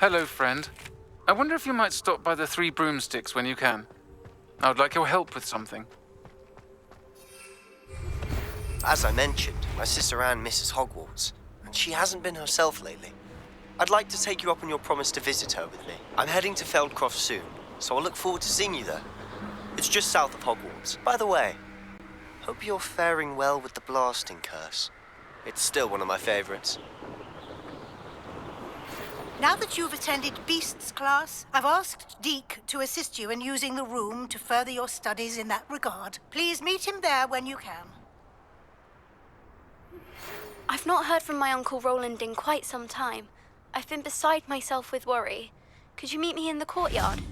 Hello, friend. I wonder if you might stop by the Three Broomsticks when you can. I would like your help with something. As I mentioned, my sister Anne misses Hogwarts, and she hasn't been herself lately. I'd like to take you up on your promise to visit her with me. I'm heading to Feldcroft soon, so I'll look forward to seeing you there. It's just south of Hogwarts. By the way, hope you're faring well with the blasting curse. It's still one of my favorites. Now that you've attended Beasts class, I've asked Deke to assist you in using the room to further your studies in that regard. Please meet him there when you can. I've not heard from my Uncle Roland in quite some time. I've been beside myself with worry. Could you meet me in the courtyard?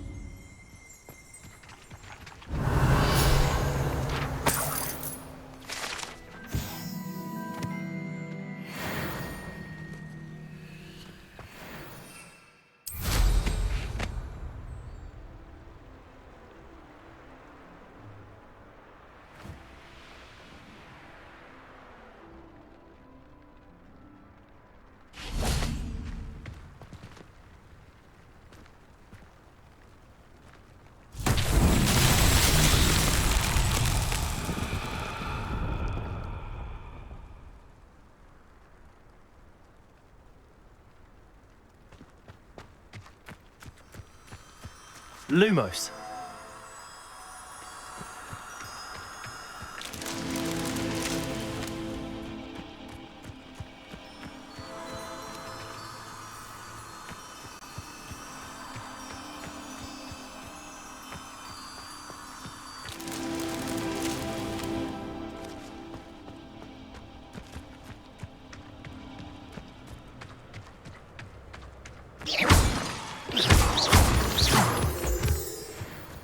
Lumos.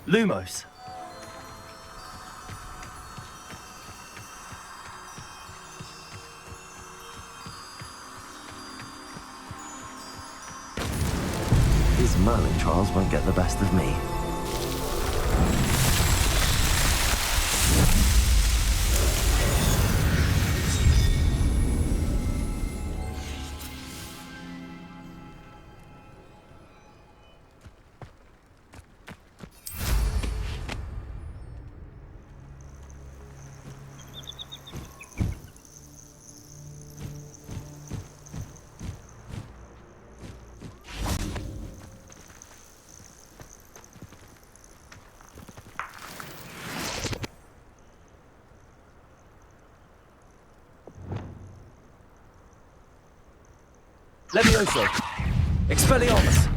Lumos. These Merlin trials won't get the best of me. Levioso. Expelliarmus.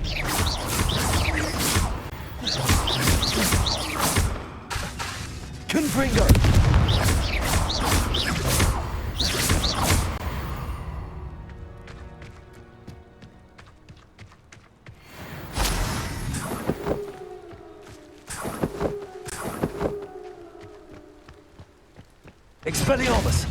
Confringo. Expelliarmus.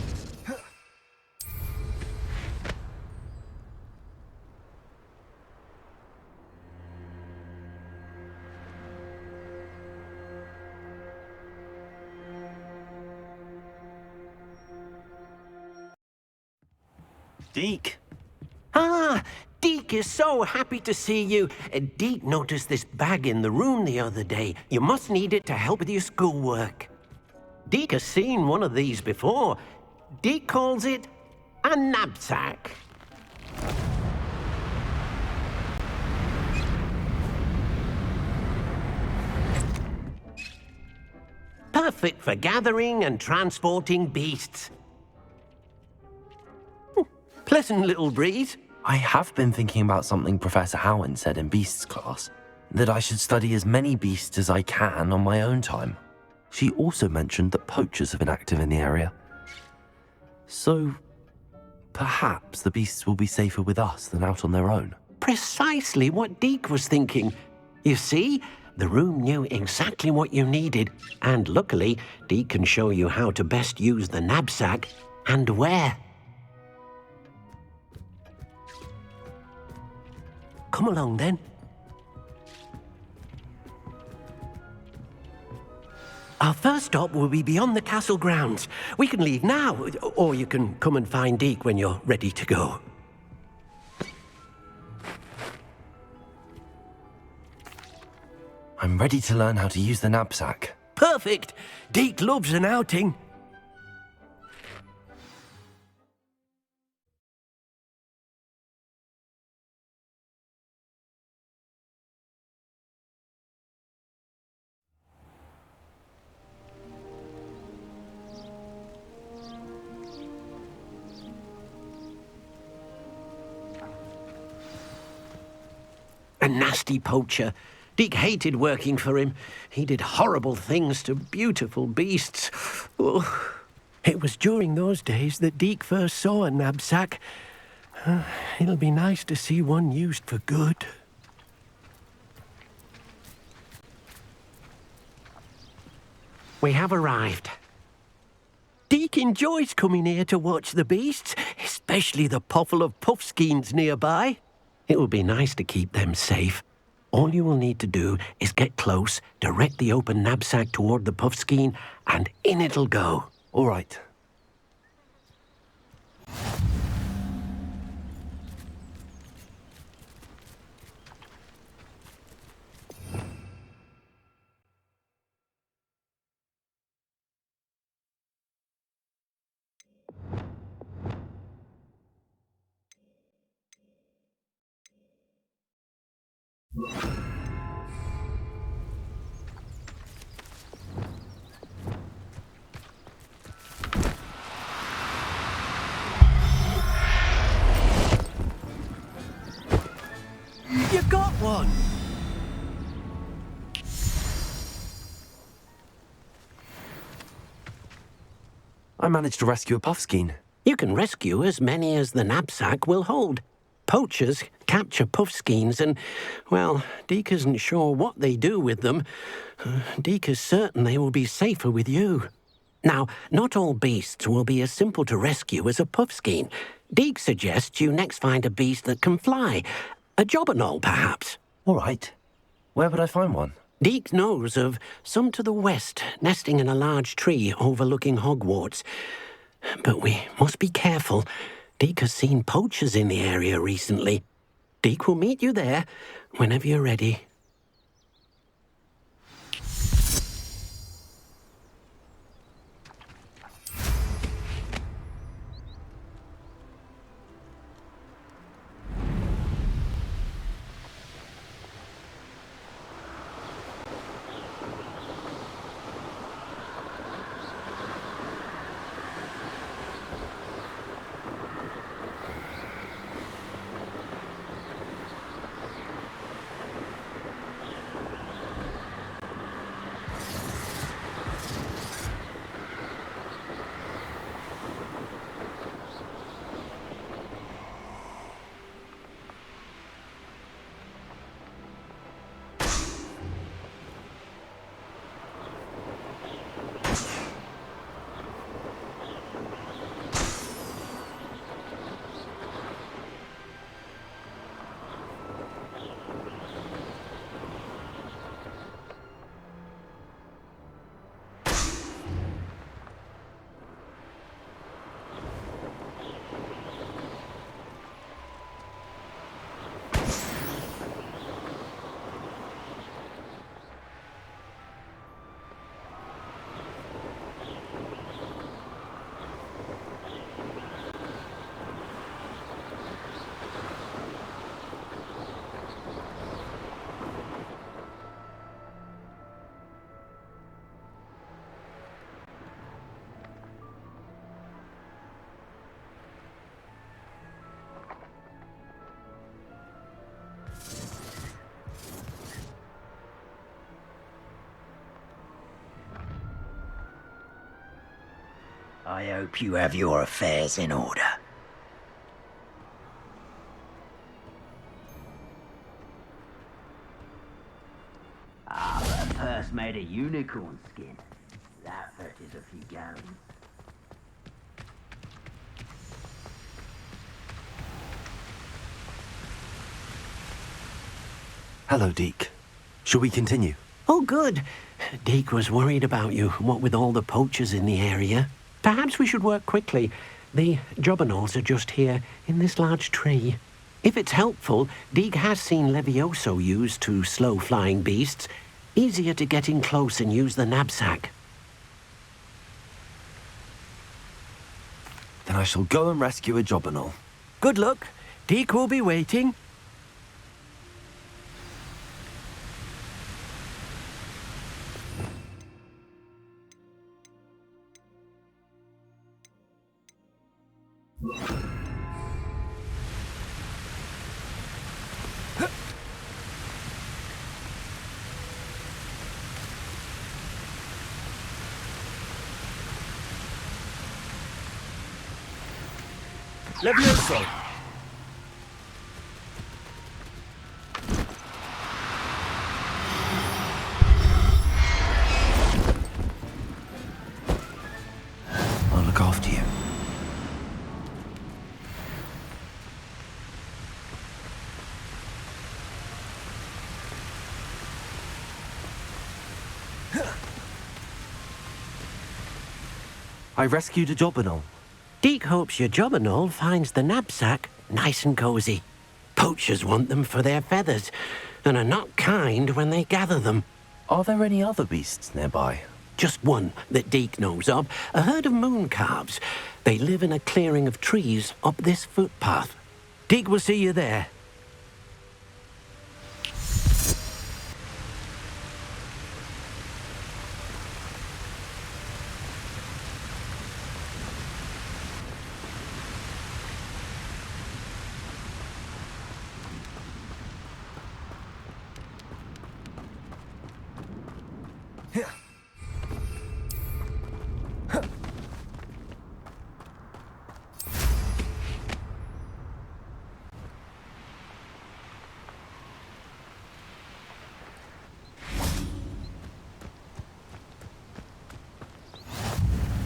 Deke. Ah, Deke is so happy to see you. Deke noticed this bag in the room the other day. You must need it to help with your schoolwork. Deke has seen one of these before. Deke calls it a knapsack. Perfect for gathering and transporting beasts. Pleasant little breeze. I have been thinking about something Professor Howin said in Beasts class, that I should study as many beasts as I can on my own time. She also mentioned that poachers have been active in the area. So, perhaps the beasts will be safer with us than out on their own. Precisely what Deke was thinking. You see, the room knew exactly what you needed, and luckily, Deke can show you how to best use the knapsack and where. Come along, then. Our first stop will be beyond the castle grounds. We can leave now, or you can come and find Deke when you're ready to go. I'm ready to learn how to use the knapsack. Perfect! Deke loves an outing. A nasty poacher. Deke hated working for him. He did horrible things to beautiful beasts. Oh. It was during those days that Deke first saw a knapsack. It'll be nice to see one used for good. We have arrived. Deke enjoys coming here to watch the beasts, especially the potful of puffskeins nearby. It will be nice to keep them safe. All you will need to do is get close, direct the open knapsack toward the puffskein, and in it'll go. All right. You got one! I managed to rescue a puffskein. You can rescue as many as the knapsack will hold. Poachers capture puffskeins and, well, Deke isn't sure what they do with them. Deke is certain they will be safer with you. Now, not all beasts will be as simple to rescue as a puffskein. Deke suggests you next find a beast that can fly. A jobberknoll, perhaps. All right. Where would I find one? Deke knows of some to the west, nesting in a large tree overlooking Hogwarts. But we must be careful. Deke has seen poachers in the area recently. Deke will meet you there whenever you're ready. I hope you have your affairs in order. Ah, but a purse made of unicorn skin. That fetches a few gallons. Hello, Deke. Shall we continue? Oh, good. Deke was worried about you, what with all the poachers in the area. Perhaps we should work quickly. The jobberknolls are just here, in this large tree. If it's helpful, Deke has seen Levioso used to slow flying beasts. Easier to get in close and use the knapsack. Then I shall go and rescue a Jobberknoll. Good luck. Deke will be waiting. Levioso! I'll look after you. I rescued a Jobberknoll. Deke hopes your Jobberknoll finds the knapsack nice and cozy. Poachers want them for their feathers, and are not kind when they gather them. Are there any other beasts nearby? Just one that Deke knows of, a herd of moon calves. They live in a clearing of trees up this footpath. Deke will see you there.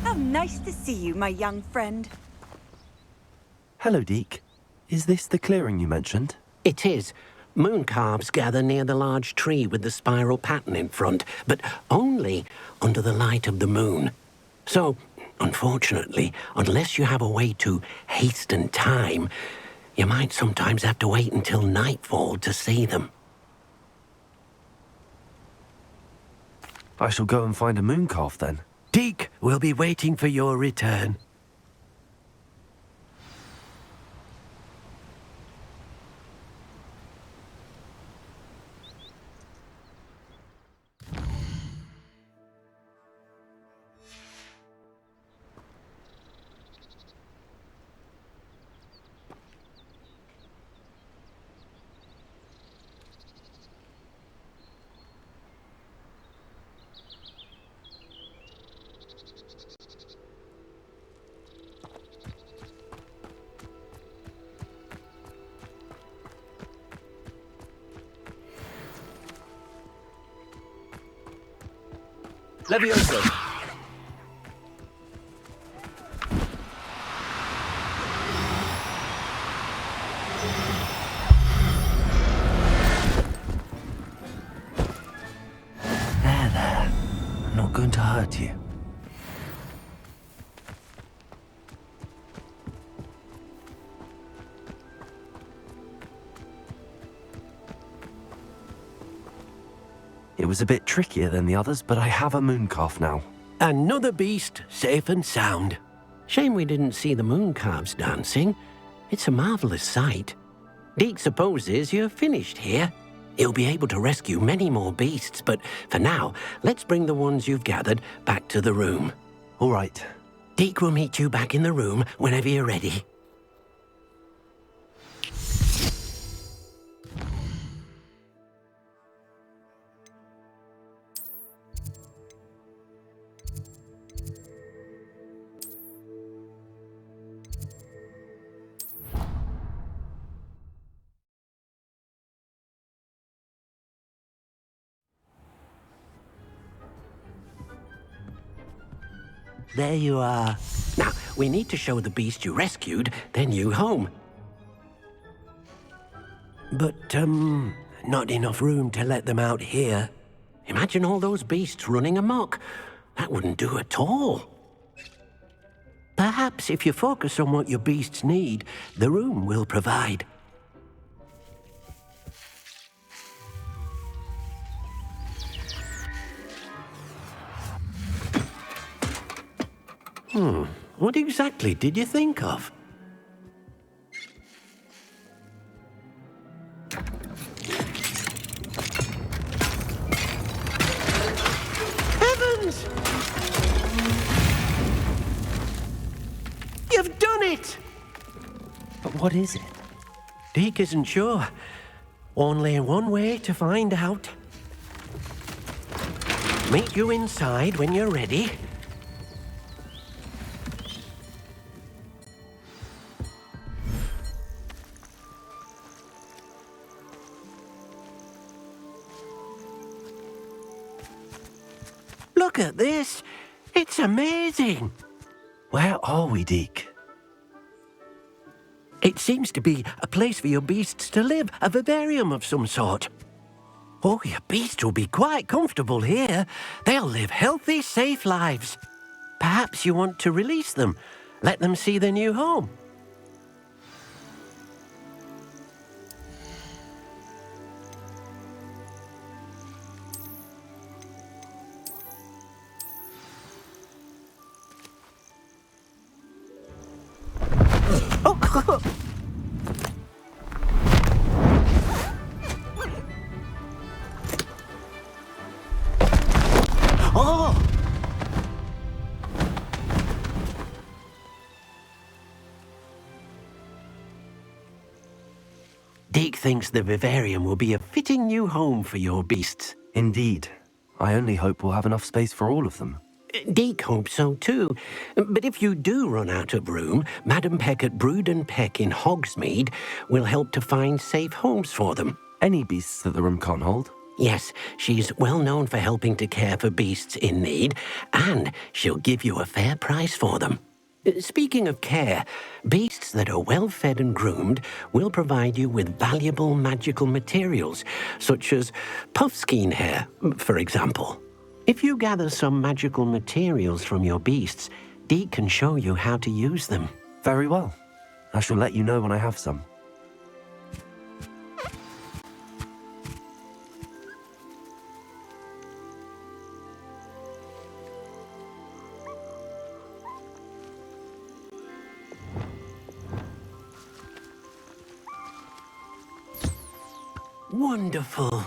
How nice to see you, my young friend. Hello, Deke. Is this the clearing you mentioned? It is. Moon calves gather near the large tree with the spiral pattern in front, but only under the light of the moon. So, unfortunately, unless you have a way to hasten time, you might sometimes have to wait until nightfall to see them. I shall go and find a mooncalf then. Deke will be waiting for your return. Levioso! There. I'm not going to hurt you. It was a bit trickier than the others, but I have a mooncalf now. Another beast, safe and sound. Shame we didn't see the moon calves dancing. It's a marvelous sight. Deke supposes you're finished here. He'll be able to rescue many more beasts, but for now, let's bring the ones you've gathered back to the room. All right. Deke will meet you back in the room whenever you're ready. There you are. Now, we need to show the beast you rescued their new home. But, not enough room to let them out here. Imagine all those beasts running amok. That wouldn't do at all. Perhaps if you focus on what your beasts need, the room will provide. What exactly did you think of? Heavens! You've done it! But what is it? Deke isn't sure. Only one way to find out. Meet you inside when you're ready. Look at this. It's amazing. Where are we, Deke? It seems to be a place for your beasts to live, a vivarium of some sort. Oh, your beasts will be quite comfortable here. They'll live healthy, safe lives. Perhaps you want to release them, let them see their new home. Oh. Oh! Deke thinks the vivarium will be a fitting new home for your beasts. Indeed. I only hope we'll have enough space for all of them. Deke hopes so too. But if you do run out of room, Madam Peck at Brood and Peck in Hogsmeade will help to find safe homes for them. Any beasts that the room can't hold? Yes, she's well known for helping to care for beasts in need, and she'll give you a fair price for them. Speaking of care, beasts that are well fed and groomed will provide you with valuable magical materials, such as puffskein hair, for example. If you gather some magical materials from your beasts, Deke can show you how to use them. Very well. I shall let you know when I have some. Wonderful.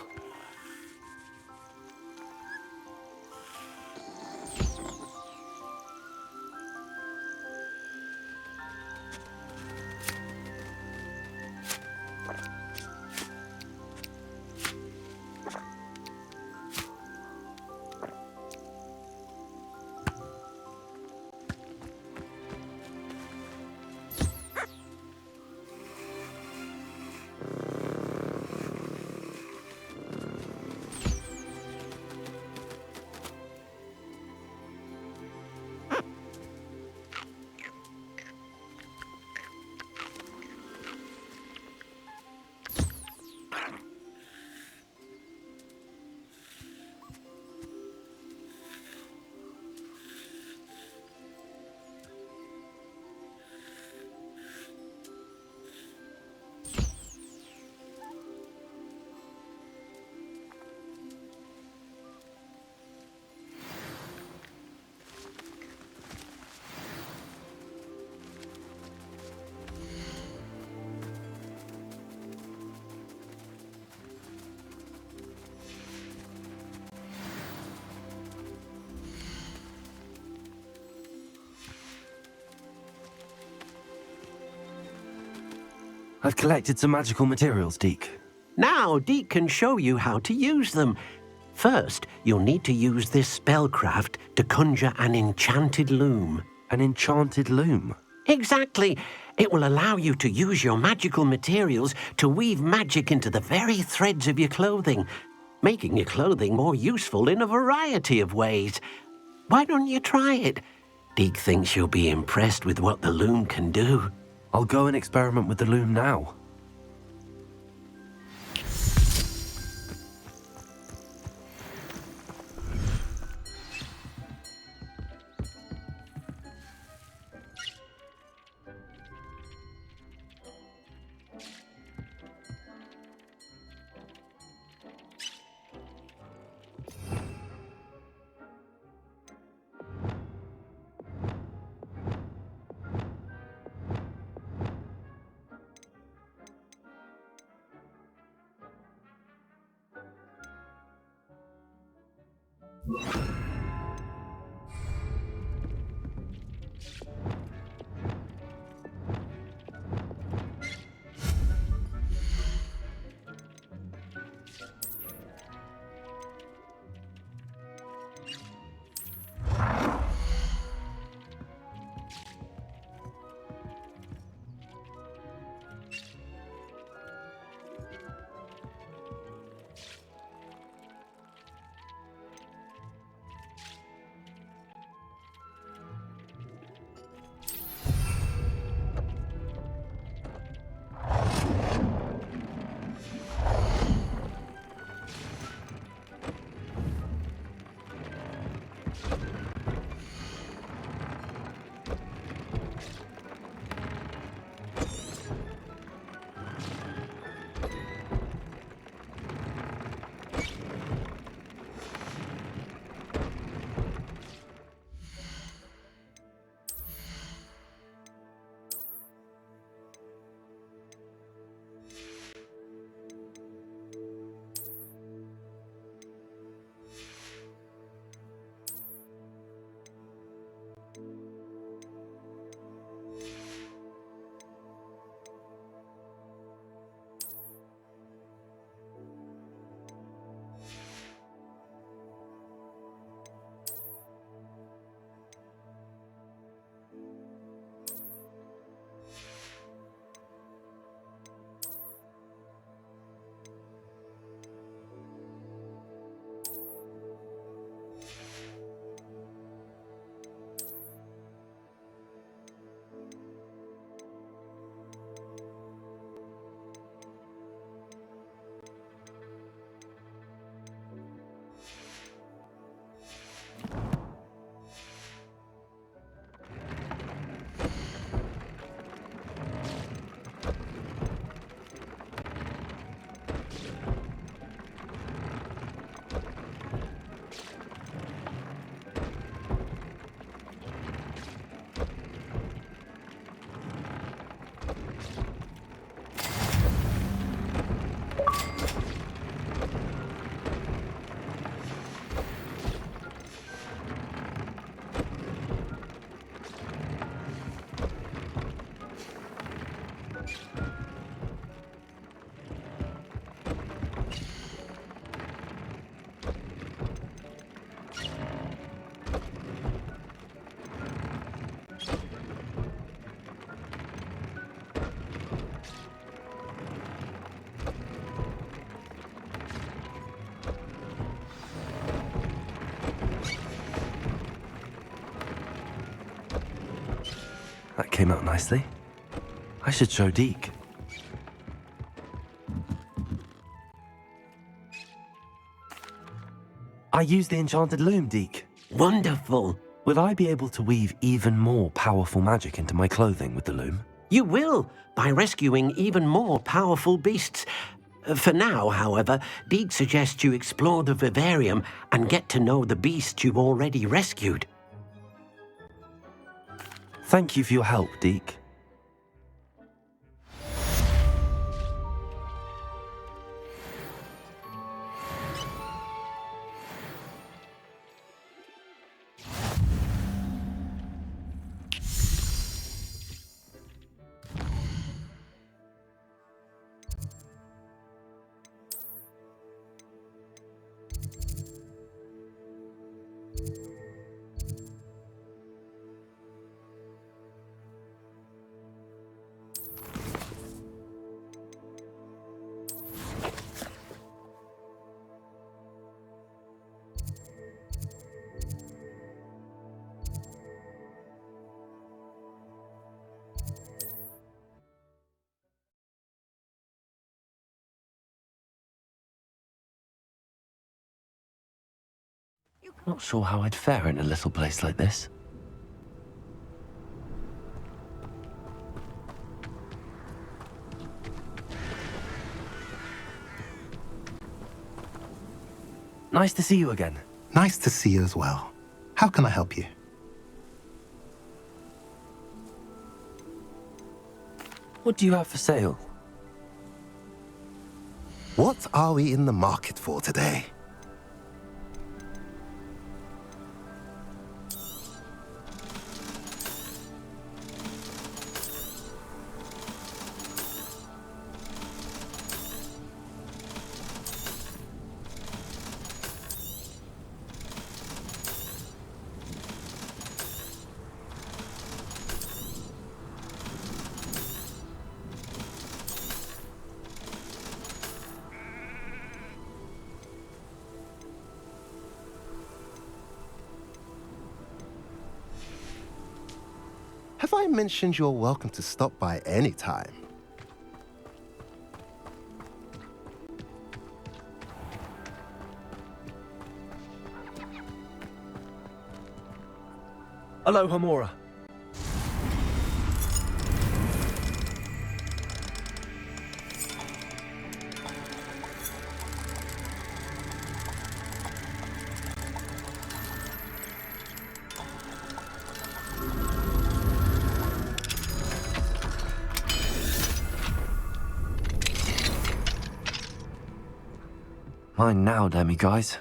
I've collected some magical materials, Deke. Now Deke can show you how to use them. First, you'll need to use this spellcraft to conjure an enchanted loom. An enchanted loom? Exactly. It will allow you to use your magical materials to weave magic into the very threads of your clothing, making your clothing more useful in a variety of ways. Why don't you try it? Deke thinks you'll be impressed with what the loom can do. I'll go and experiment with the loom now. came out nicely. I should show Deke. I used the enchanted loom, Deke. Wonderful. Will I be able to weave even more powerful magic into my clothing with the loom? You will, by rescuing even more powerful beasts. For now, however, Deke suggests you explore the vivarium and get to know the beasts you've already rescued. Thank you for your help, Deke. Not sure how I'd fare in a little place like this. Nice to see you again. Nice to see you as well. How can I help you? What do you have for sale? What are we in the market for today? Have I mentioned you're welcome to stop by any time? Aloha Mora. Mine now, Demi guys.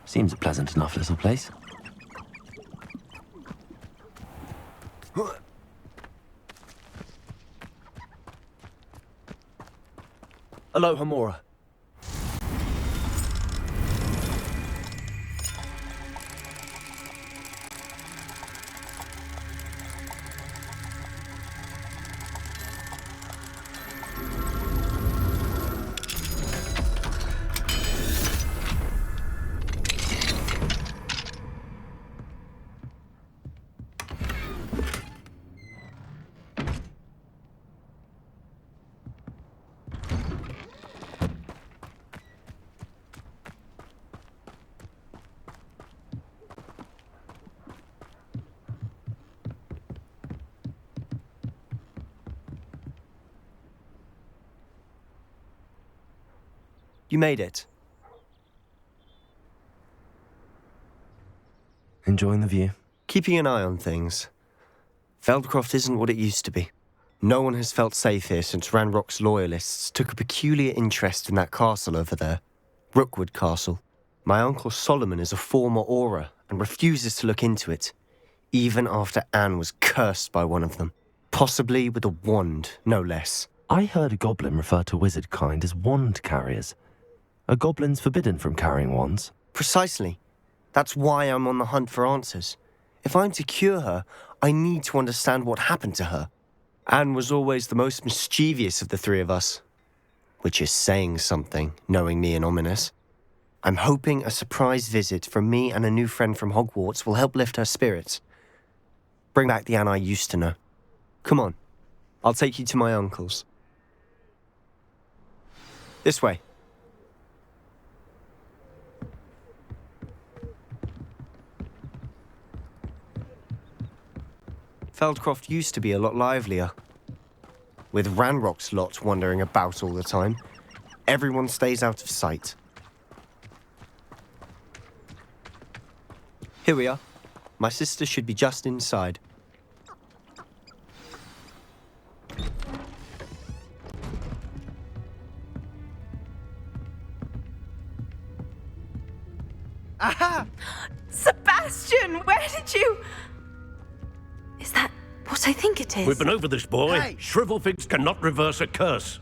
Seems a pleasant enough little place. Aloha Mora. You made it. Enjoying the view? Keeping an eye on things. Feldcroft isn't what it used to be. No one has felt safe here since Ranrock's loyalists took a peculiar interest in that castle over there. Rookwood Castle. My Uncle Solomon is a former Auror and refuses to look into it, even after Anne was cursed by one of them. Possibly with a wand, no less. I heard a goblin refer to wizard kind as wand carriers. Are goblins forbidden from carrying wands? Precisely. That's why I'm on the hunt for answers. If I'm to cure her, I need to understand what happened to her. Anne was always the most mischievous of the three of us. Which is saying something, knowing me and ominous. I'm hoping a surprise visit from me and a new friend from Hogwarts will help lift her spirits. Bring back the Anne I used to know. Come on, I'll take you to my uncle's. This way. Feldcroft used to be a lot livelier. With Ranrock's lot wandering about all the time, everyone stays out of sight. Here we are. My sister should be just inside. Aha! Sebastian, where did you... Is that what I think it is? We've been over this, boy. Hey! Shrivelfigs cannot reverse a curse.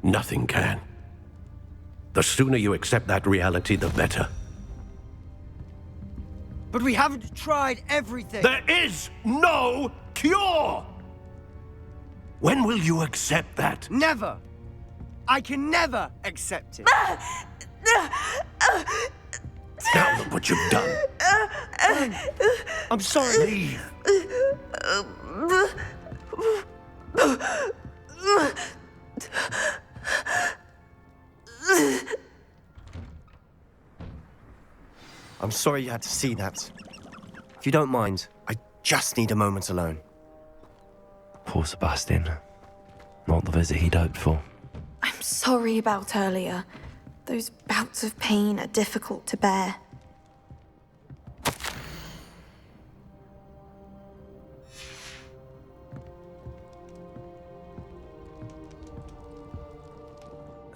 Nothing can. The sooner you accept that reality, the better. But we haven't tried everything. There is no cure! When will you accept that? Never. I can never accept it. Now look what you've done. I'm sorry. Leave. I'm sorry you had to see that. If you don't mind, I just need a moment alone. Poor Sebastian. Not the visit he'd hoped for. I'm sorry about earlier. Those bouts of pain are difficult to bear.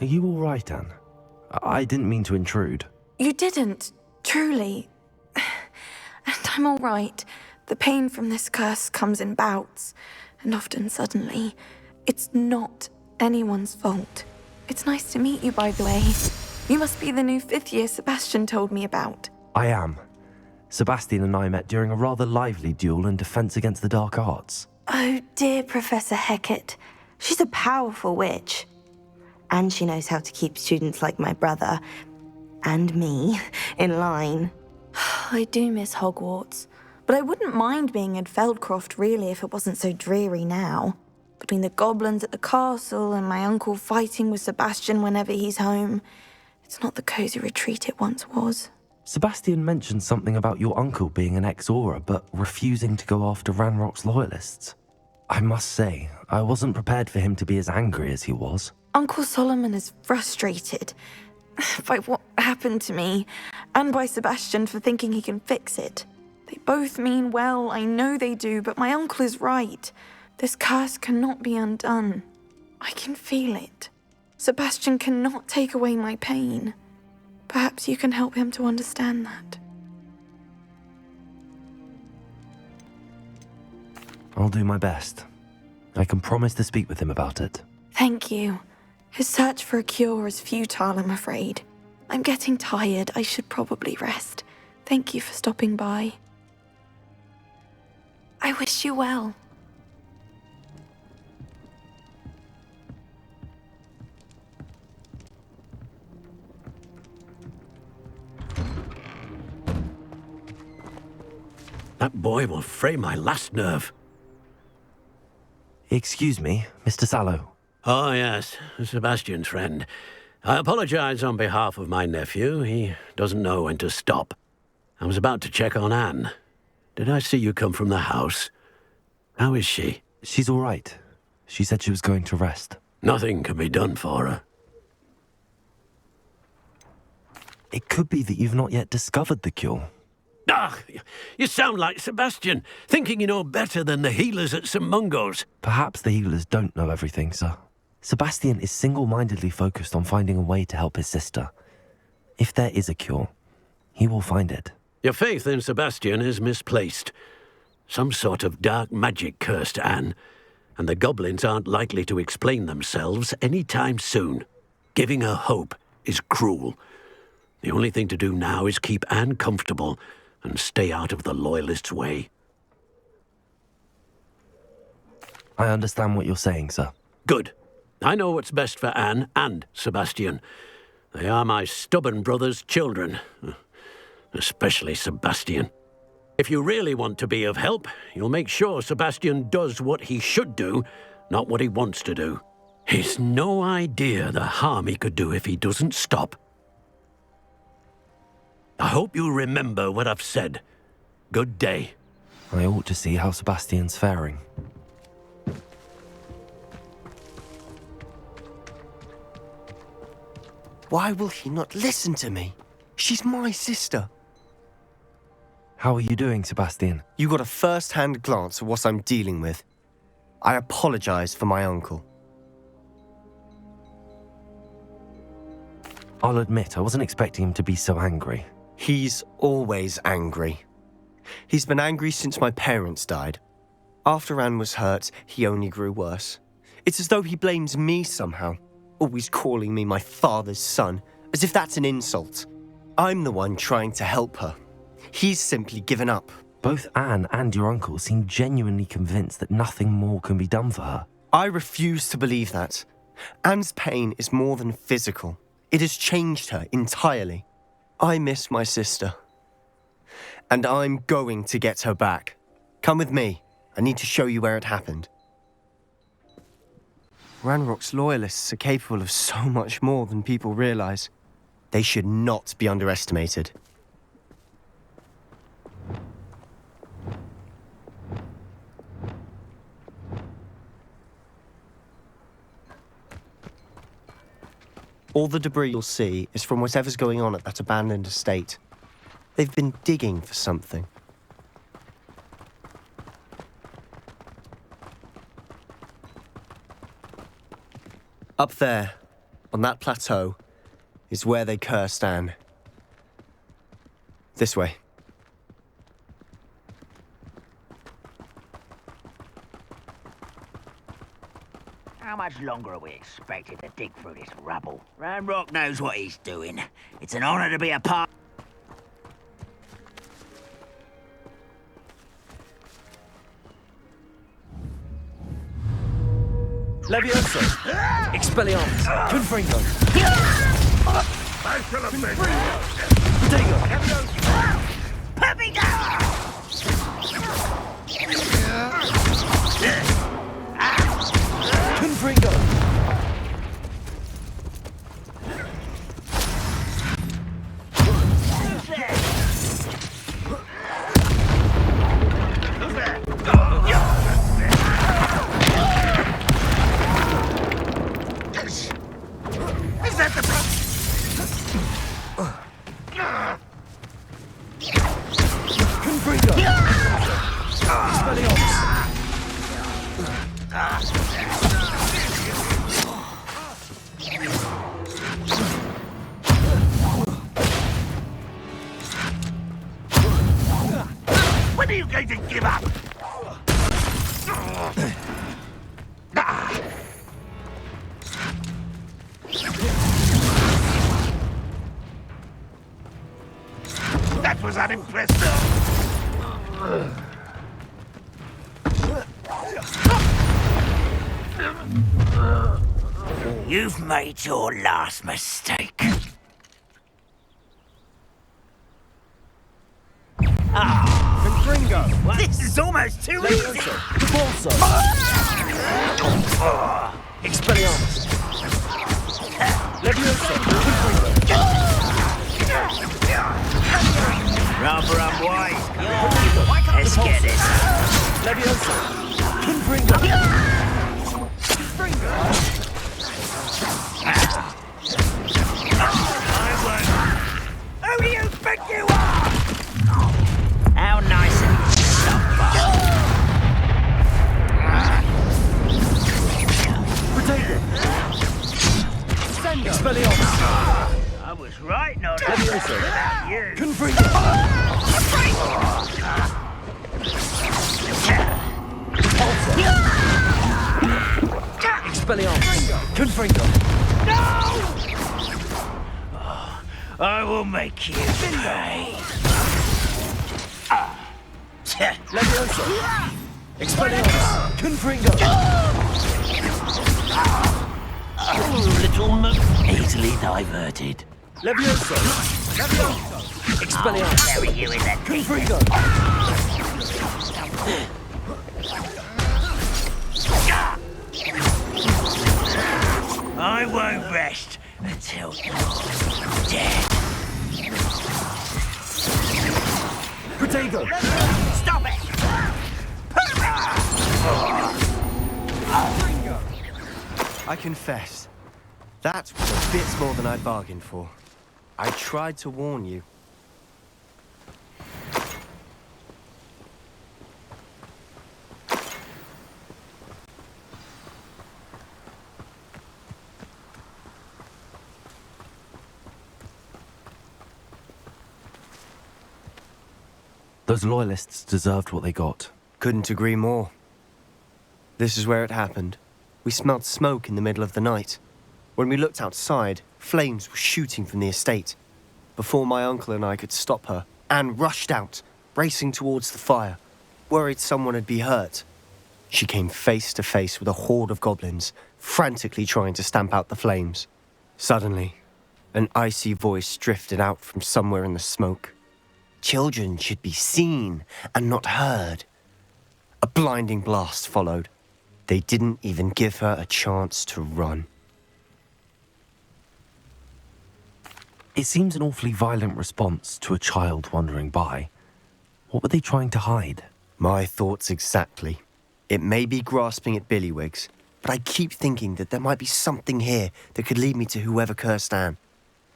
Are you all right, Anne? I didn't mean to intrude. You didn't, truly. And I'm all right. The pain from this curse comes in bouts, and often suddenly. It's not anyone's fault. It's nice to meet you, by the way. You must be the new fifth year Sebastian told me about. I am. Sebastian and I met during a rather lively duel in Defense Against the Dark Arts. Oh, dear Professor Hecat. She's a powerful witch. And she knows how to keep students like my brother, and me, in line. I do miss Hogwarts, but I wouldn't mind being in Feldcroft, really, if it wasn't so dreary now. Between the goblins at the castle and my uncle fighting with Sebastian whenever he's home, it's not the cozy retreat it once was. Sebastian mentioned something about your uncle being an ex-Auror, but refusing to go after Ranrock's loyalists. I must say, I wasn't prepared for him to be as angry as he was. Uncle Solomon is frustrated by what happened to me, and by Sebastian for thinking he can fix it. They both mean well, I know they do, but my uncle is right. This curse cannot be undone. I can feel it. Sebastian cannot take away my pain. Perhaps you can help him to understand that. I'll do my best. I can promise to speak with him about it. Thank you. His search for a cure is futile, I'm afraid. I'm getting tired. I should probably rest. Thank you for stopping by. I wish you well. That boy will fray my last nerve. Excuse me, Mr. Sallow. Oh, yes, Sebastian's friend. I apologize on behalf of my nephew. He doesn't know when to stop. I was about to check on Anne. Did I see you come from the house? How is she? She's all right. She said she was going to rest. Nothing can be done for her. It could be that you've not yet discovered the cure. Ah, you sound like Sebastian, thinking you know better than the healers at St. Mungo's. Perhaps the healers don't know everything, sir. Sebastian is single-mindedly focused on finding a way to help his sister. If there is a cure, he will find it. Your faith in Sebastian is misplaced. Some sort of dark magic cursed Anne, and the goblins aren't likely to explain themselves any time soon. Giving her hope is cruel. The only thing to do now is keep Anne comfortable and stay out of the Loyalists' way. I understand what you're saying, sir. Good. I know what's best for Anne and Sebastian. They are my stubborn brother's children. Especially Sebastian. If you really want to be of help, you'll make sure Sebastian does what he should do, not what he wants to do. He's no idea the harm he could do if he doesn't stop. I hope you remember what I've said. Good day. I ought to see how Sebastian's faring. Why will he not listen to me? She's my sister. How are you doing, Sebastian? You got a first-hand glance at what I'm dealing with. I apologize for my uncle. I'll admit, I wasn't expecting him to be so angry. He's always angry. He's been angry since my parents died. After Anne was hurt, he only grew worse. It's as though he blames me somehow, always calling me my father's son, as if that's an insult. I'm the one trying to help her. He's simply given up. Both Anne and your uncle seem genuinely convinced that nothing more can be done for her. I refuse to believe that. Anne's pain is more than physical. It has changed her entirely. I miss my sister. And I'm going to get her back. Come with me. I need to show you where it happened. Ranrock's loyalists are capable of so much more than people realize. They should not be underestimated. All the debris you'll see is from whatever's going on at that abandoned estate. They've been digging for something. Up there, on that plateau, is where they cursed Anne. This way. How much longer are we expected to dig through this rubble? Ranrock knows what he's doing. It's an honor to be a part. Levioso! Expelliarmus! Confringo! I shall avenge Puppy down! Confringo! Is that the Confringo! Expelliarmus! When are you going to give up? That was unimpressive. You've made your last mistake. Confringo! This is almost too easy. Levioso! Cabalso! Expelliarmus! Levioso! Confringo! Rather unwise. Let's get this. Levioso! Confringo! Confringo! Expelliarmus! I was right not to Levioso! about you. Confringo! Expelliarmus! Confringo! I will make you pay. Levioso! Expelliarmus! Confringo! Little moon easily diverted. Levioso! Levioso! Expelliarmus! Bury you in that Confringo! I won't rest until you're dead. Protego! Stop it! I confess, that was a bit more than I bargained for. I tried to warn you. Those loyalists deserved what they got. Couldn't agree more. This is where it happened. We smelled smoke in the middle of the night. When we looked outside, flames were shooting from the estate. Before my uncle and I could stop her, Anne rushed out, racing towards the fire, worried someone had been hurt. She came face to face with a horde of goblins, frantically trying to stamp out the flames. Suddenly, an icy voice drifted out from somewhere in the smoke. Children should be seen and not heard. A blinding blast followed. They didn't even give her a chance to run. It seems an awfully violent response to a child wandering by. What were they trying to hide? My thoughts exactly. It may be grasping at Billywigs, but I keep thinking that there might be something here that could lead me to whoever cursed Anne.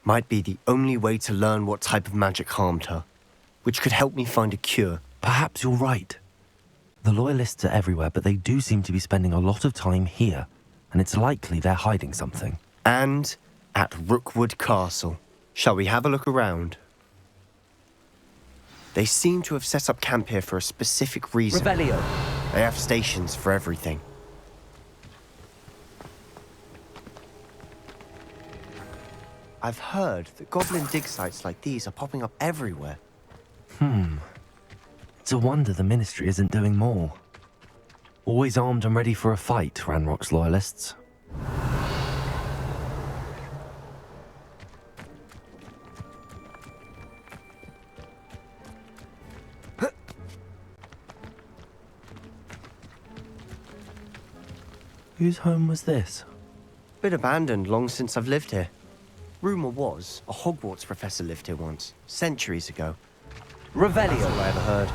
Might be the only way to learn what type of magic harmed her, which could help me find a cure. Perhaps you're right. The loyalists are everywhere, but they do seem to be spending a lot of time here, and it's likely they're hiding something. And at Rookwood Castle. Shall we have a look around? They seem to have set up camp here for a specific reason. Revelio! They have stations for everything. I've heard that goblin dig sites like these are popping up everywhere. It's a wonder the Ministry isn't doing more. Always armed and ready for a fight, Ranrock's loyalists. Whose home was this? Been abandoned long since I've lived here. Rumour was a Hogwarts professor lived here once, centuries ago. Revelio! That's all I ever heard.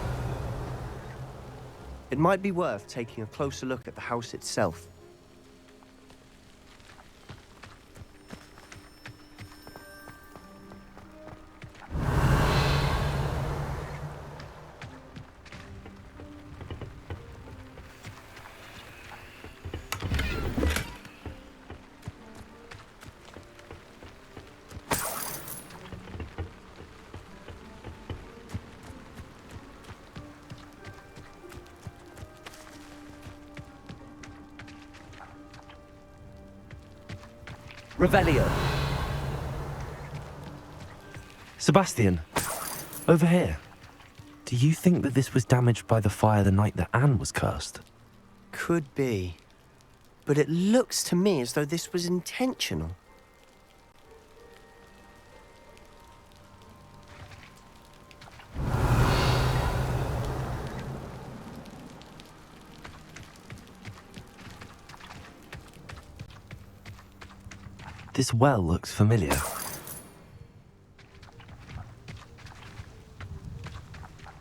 It might be worth taking a closer look at the house itself. Revelio! Sebastian, over here. Do you think that this was damaged by the fire the night that Anne was cursed? Could be. But it looks to me as though this was intentional. This well looks familiar.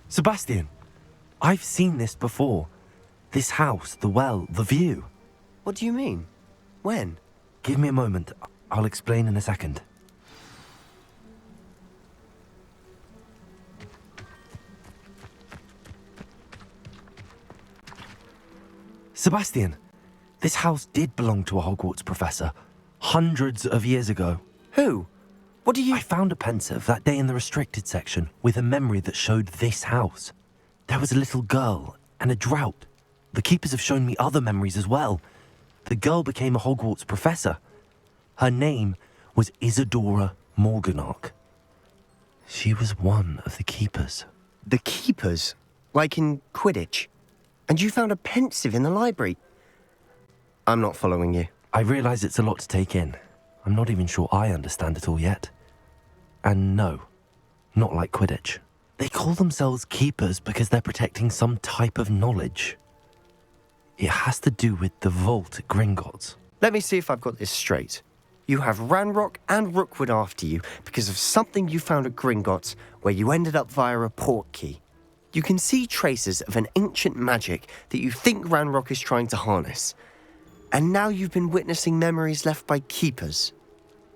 Sebastian, I've seen this before. This house, the well, the view. What do you mean? When? Give me a moment. I'll explain in a second. Sebastian, this house did belong to a Hogwarts professor. Hundreds of years ago. Who? What do you... I found a pensive that day in the restricted section with a memory that showed this house. There was a little girl and a drought. The keepers have shown me other memories as well. The girl became a Hogwarts professor. Her name was Isadora Morganach. She was one of the keepers. The keepers? Like in Quidditch? And you found a pensive in the library? I'm not following you. I realise it's a lot to take in. I'm not even sure I understand it all yet. And no, not like Quidditch. They call themselves keepers because they're protecting some type of knowledge. It has to do with the vault at Gringotts. Let me see if I've got this straight. You have Ranrock and Rookwood after you because of something you found at Gringotts where you ended up via a port key. You can see traces of an ancient magic that you think Ranrock is trying to harness. And now you've been witnessing memories left by keepers.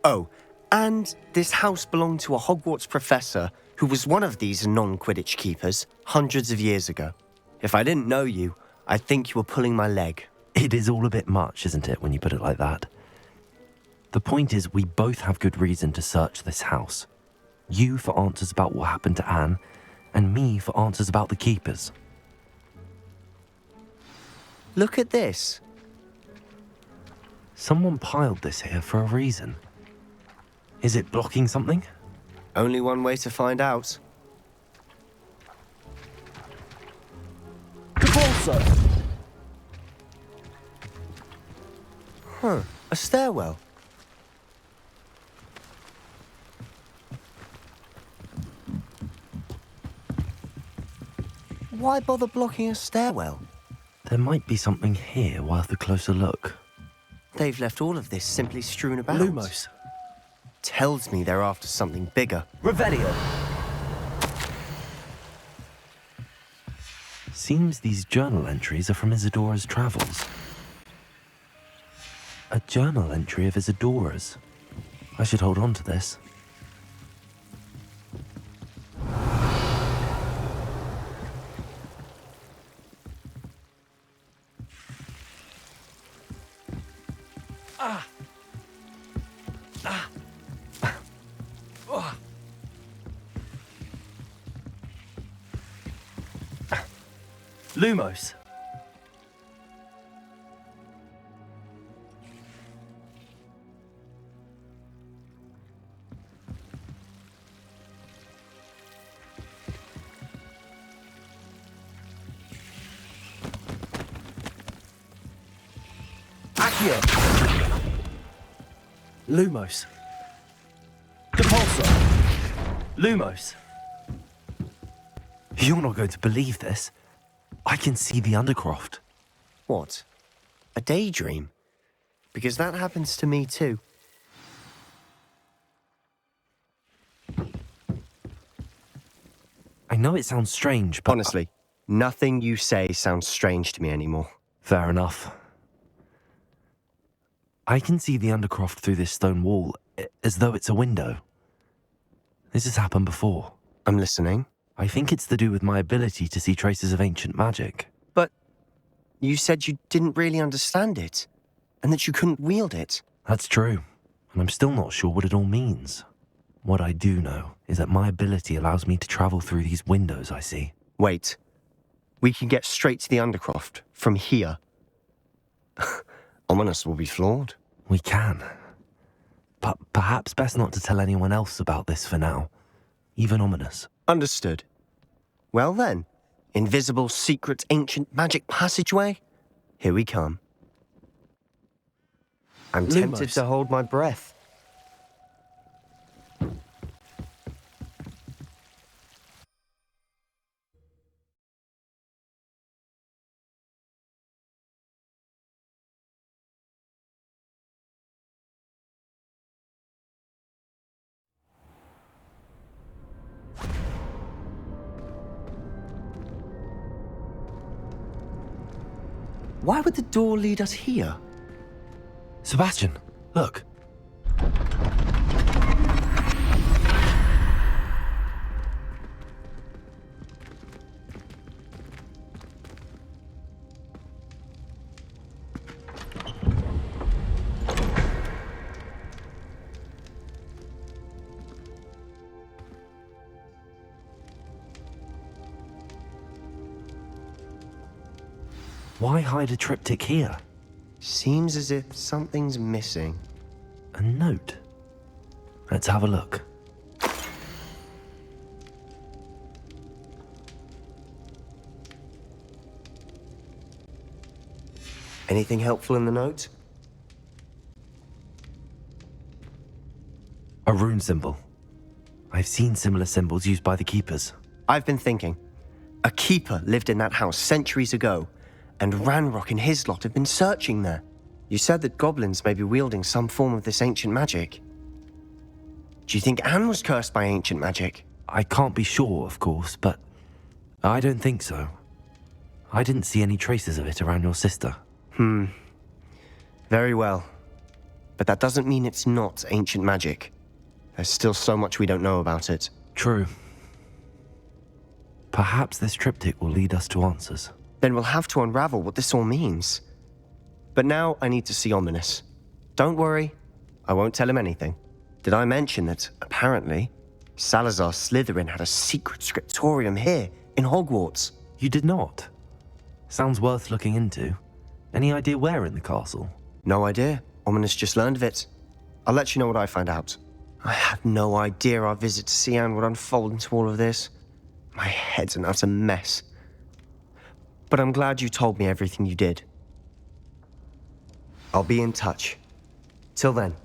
Oh, and this house belonged to a Hogwarts professor who was one of these non-Quidditch keepers hundreds of years ago. If I didn't know you, I'd think you were pulling my leg. It is all a bit much, isn't it, when you put it like that? The point is, we both have good reason to search this house. You for answers about what happened to Anne, and me for answers about the keepers. Look at this. Someone piled this here for a reason. Is it blocking something? Only one way to find out. Huh, a stairwell. Why bother blocking a stairwell? There might be something here worth a closer look. They've left all of this simply strewn about. Lumos. Tells me they're after something bigger. Revelio. Seems these journal entries are from Isadora's travels. A journal entry of Isadora's. I should hold on to this. Lumos. Accio. Lumos. Depulso. Lumos. You're not going to believe this. I can see the Undercroft. What? A daydream? Because that happens to me too. I know it sounds strange, but... Honestly, nothing you say sounds strange to me anymore. Fair enough. I can see the Undercroft through this stone wall, as though it's a window. This has happened before. I'm listening. I think it's to do with my ability to see traces of ancient magic. But you said you didn't really understand it, and that you couldn't wield it. That's true, and I'm still not sure what it all means. What I do know is that my ability allows me to travel through these windows I see. Wait. We can get straight to the Undercroft from here. Ominous will be flawed. We can. But perhaps best not to tell anyone else about this for now. Even Ominous. Understood. Well then, invisible, secret, ancient magic passageway? Here we come. I'm tempted to hold my breath. Why would the door lead us here? Sebastian, look. Why hide a triptych here? Seems as if something's missing. A note. Let's have a look. Anything helpful in the note? A rune symbol. I've seen similar symbols used by the keepers. I've been thinking. A keeper lived in that house centuries ago, and Ranrock and his lot have been searching there. You said that goblins may be wielding some form of this ancient magic. Do you think Anne was cursed by ancient magic? I can't be sure, of course, but I don't think so. I didn't see any traces of it around your sister. Very well. But that doesn't mean it's not ancient magic. There's still so much we don't know about it. True. Perhaps this triptych will lead us to answers. Then we'll have to unravel what this all means. But now I need to see Ominous. Don't worry, I won't tell him anything. Did I mention that, apparently, Salazar Slytherin had a secret scriptorium here, in Hogwarts? You did not? Sounds worth looking into. Any idea where in the castle? No idea. Ominous just learned of it. I'll let you know what I find out. I had no idea our visit to Cian would unfold into all of this. My head's an utter mess. But I'm glad you told me everything you did. I'll be in touch. Till then.